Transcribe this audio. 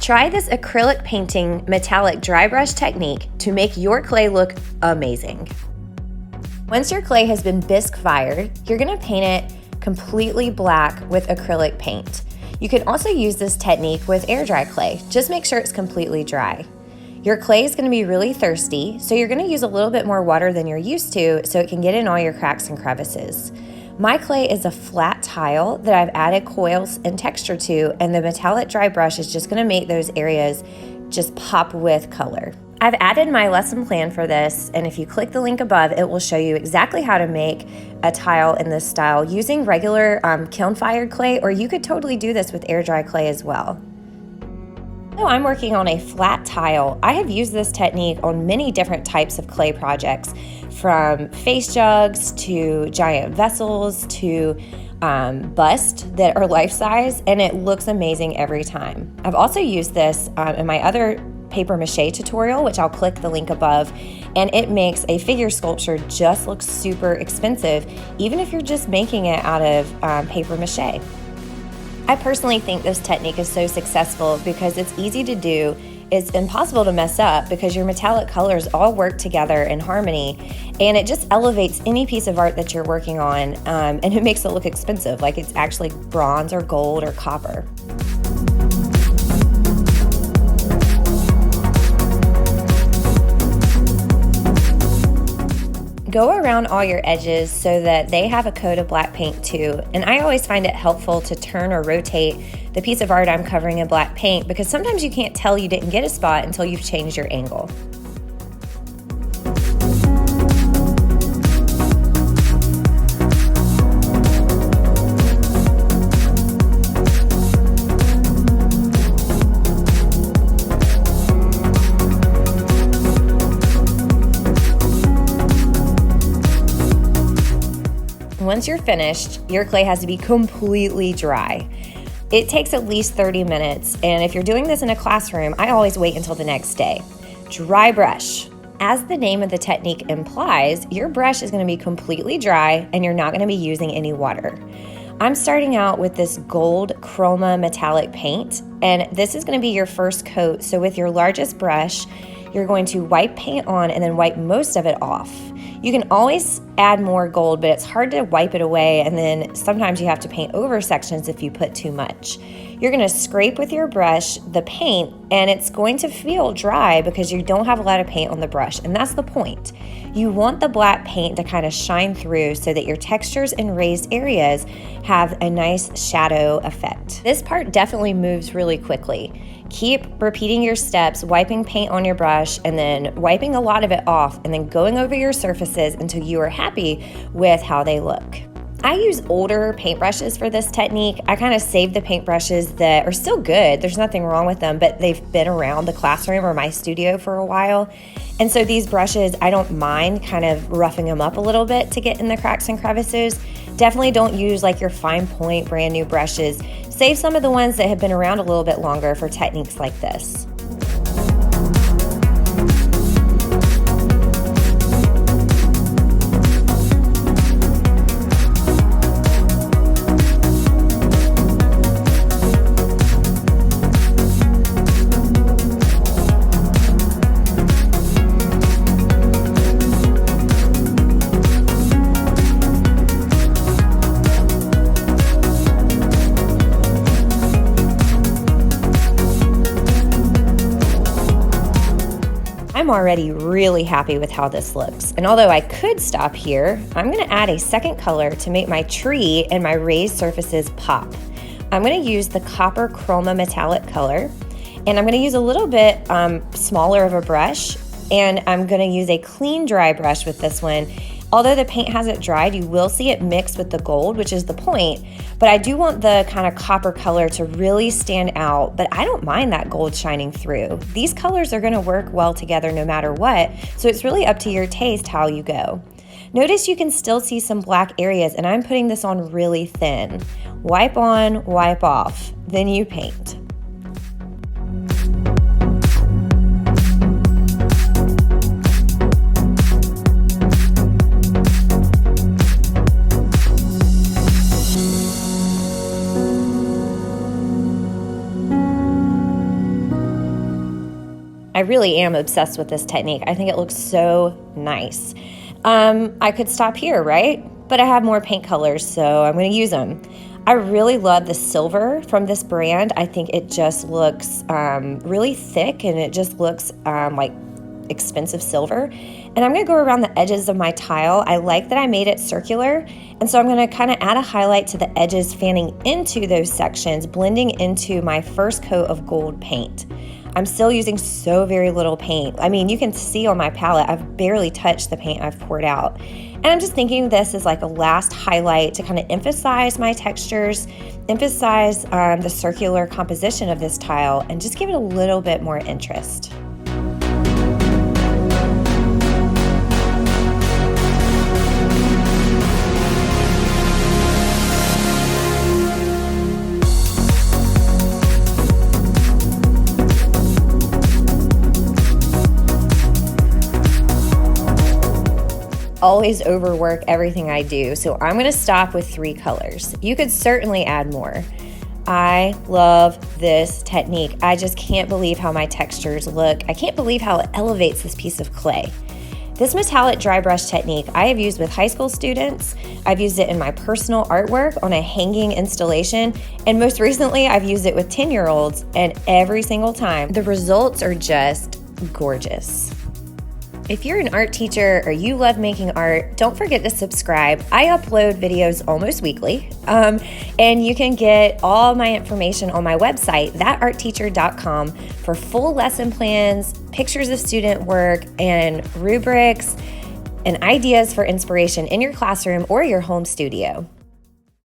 Try this acrylic painting metallic dry brush technique to make your clay look amazing. Once your clay has been bisque fired, you're going to paint it completely black with acrylic paint. You can also use this technique with air dry clay. Just make sure it's completely dry. Your clay is going to be really thirsty, so you're going to use a little bit more water than you're used to so it can get in all your cracks and crevices. My clay is a flat tile that I've added coils and texture to, and the metallic dry brush is just going to make those areas just pop with color. I've added my lesson plan for this, and if you click the link above, it will show you exactly how to make a tile in this style using regular kiln-fired clay, or you could totally do this with air dry clay as well. So I'm working on a flat tile. I have used this technique on many different types of clay projects, from face jugs to giant vessels to busts that are life-size, and it looks amazing every time. I've also used this in my other paper mache tutorial, which I'll click the link above, and it makes a figure sculpture just look super expensive, even if you're just making it out of paper mache. I personally think this technique is so successful because it's easy to do, it's impossible to mess up because your metallic colors all work together in harmony, and it just elevates any piece of art that you're working on, and it makes it look expensive, like it's actually bronze or gold or copper. Go around all your edges so that they have a coat of black paint too, and I always find it helpful to turn or rotate the piece of art I'm covering in black paint because sometimes you can't tell you didn't get a spot until you've changed your angle. Once you're finished, your clay has to be completely dry. It takes at least 30 minutes, and if you're doing this in a classroom, I always wait until the next day. Dry brush. As the name of the technique implies, your brush is going to be completely dry and you're not going to be using any water. I'm starting out with this gold chroma metallic paint, and this is going to be your first coat. So with your largest brush, you're going to wipe paint on and then wipe most of it off. You can always add more gold, but it's hard to wipe it away, and then sometimes you have to paint over sections if you put too much. You're going to scrape with your brush the paint, and it's going to feel dry because you don't have a lot of paint on the brush, and that's the point. You want the black paint to kind of shine through so that your textures and raised areas have a nice shadow effect. This part definitely moves really quickly. Keep repeating your steps, wiping paint on your brush and then wiping a lot of it off and then going over your surfaces until you are happy with how they look. I use older paintbrushes for this technique. I kind of save the paintbrushes that are still good. There's nothing wrong with them, but they've been around the classroom or my studio for a while. And so these brushes, I don't mind kind of roughing them up a little bit to get in the cracks and crevices. Definitely don't use like your fine point brand new brushes. Save some of the ones that have been around a little bit longer for techniques like this. I'm already really happy with how this looks. And although I could stop here, I'm gonna add a second color to make my tree and my raised surfaces pop. I'm gonna use the copper chroma metallic color, and I'm gonna use a little bit smaller of a brush, and I'm gonna use a clean dry brush with this one. Although the paint hasn't dried, you will see it mixed with the gold, which is the point, but I do want the kind of copper color to really stand out, but I don't mind that gold shining through. These colors are gonna work well together no matter what, so it's really up to your taste how you go. Notice you can still see some black areas, and I'm putting this on really thin. Wipe on, wipe off, then you paint. I really am obsessed with this technique. I think it looks so nice. I could stop here, right? But I have more paint colors, so I'm going to use them. I really love the silver from this brand. I think it just looks really thick, and it just looks like expensive silver. And I'm going to go around the edges of my tile. I like that I made it circular, and so I'm going to kind of add a highlight to the edges, fanning into those sections, blending into my first coat of gold paint. I'm still using so very little paint. I mean, you can see on my palette, I've barely touched the paint I've poured out. And I'm just thinking this is like a last highlight to kind of emphasize my textures, emphasize the circular composition of this tile, and just give it a little bit more interest. Always overwork everything I do, so I'm going to stop with 3 colors. You could certainly add more. I love this technique. I just can't believe how my textures look. I can't believe how it elevates this piece of clay. This metallic dry brush technique I have used with high school students. I've used it in my personal artwork on a hanging installation, and most recently I've used it with 10-year-olds, and every single time the results are just gorgeous. If you're an art teacher or you love making art, don't forget to subscribe. I upload videos almost weekly, and you can get all my information on my website, thatartteacher.com, for full lesson plans, pictures of student work, and rubrics, and ideas for inspiration in your classroom or your home studio.